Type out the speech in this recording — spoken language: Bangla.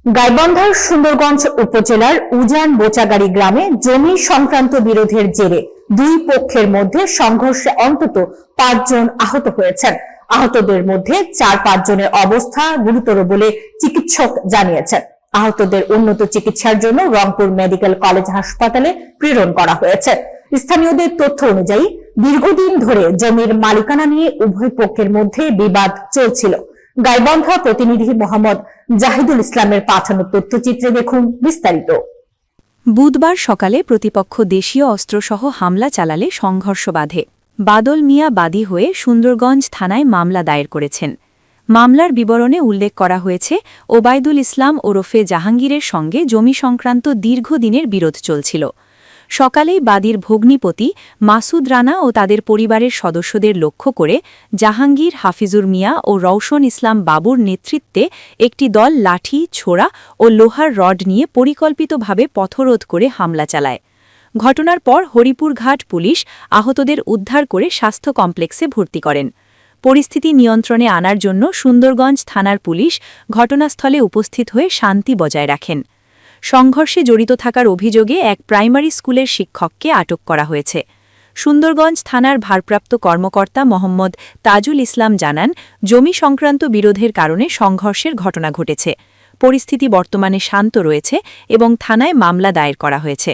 গাইবান্ধার সুন্দরগঞ্জ উপজেলার উজান বোচাগাড়ি গ্রামে জমি সংক্রান্ত বিরোধের জেরে দুই পক্ষের মধ্যে সংঘর্ষে অন্তত 5 জন আহত হয়েছেন। আহতদের মধ্যে 4-5 জনের অবস্থা গুরুতর বলে চিকিৎসক জানিয়েছেন। আহতদের উন্নত চিকিৎসার জন্য রংপুর মেডিকেল কলেজ হাসপাতালে প্রেরণ করা হয়েছে। স্থানীয়দের তথ্য অনুযায়ী দীর্ঘদিন ধরে জমির মালিকানা নিয়ে উভয় পক্ষের মধ্যে বিবাদ চলছিল। গাইবান্ধা প্রতিনিধি মোহাম্মদ জাহিদুল ইসলামের পাঠানো তথ্যচিত্রে দেখুন বিস্তারিত। বুধবার সকালে প্রতিপক্ষ দেশীয় অস্ত্রসহ হামলা চালালে সংঘর্ষ বাধে। বাদল মিয়া বাদী হয়ে সুন্দরগঞ্জ থানায় মামলা দায়ের করেছেন। মামলার বিবরণে উল্লেখ করা হয়েছে, ওবায়দুল ইসলাম ওরফে জাহাঙ্গীরের সঙ্গে জমি সংক্রান্ত দীর্ঘদিনের বিরোধ চলছিল। সকালেই বাদীর ভগ্নিপতি মাসুদ রানা ও তাদের পরিবারের সদস্যদের লক্ষ্য করে জাহাঙ্গীর, হাফিজুর মিয়া ও রওশন ইসলাম বাবুর নেতৃত্বে একটি দল লাঠি, ছোড়া ও লোহার রড নিয়ে পরিকল্পিতভাবে পথরোধ করে হামলা চালায়। ঘটনার পর হরিপুরঘাট পুলিশ আহতদের উদ্ধার করে স্বাস্থ্য কমপ্লেক্সে ভর্তি করেন। পরিস্থিতি নিয়ন্ত্রণে আনার জন্য সুন্দরগঞ্জ থানার পুলিশ ঘটনাস্থলে উপস্থিত হয়ে শান্তি বজায় রাখেন। সংঘর্ষে জড়িত থাকার অভিযোগে এক প্রাইমারি স্কুলের শিক্ষককে আটক করা হয়েছে। সুন্দরগঞ্জ থানার ভারপ্রাপ্ত কর্মকর্তা মোহাম্মদ তাজুল ইসলাম জানান, জমি সংক্রান্ত বিরোধের কারণে সংঘর্ষের ঘটনা ঘটেছে। পরিস্থিতি বর্তমানে শান্ত রয়েছে এবং থানায় মামলা দায়ের করা হয়েছে।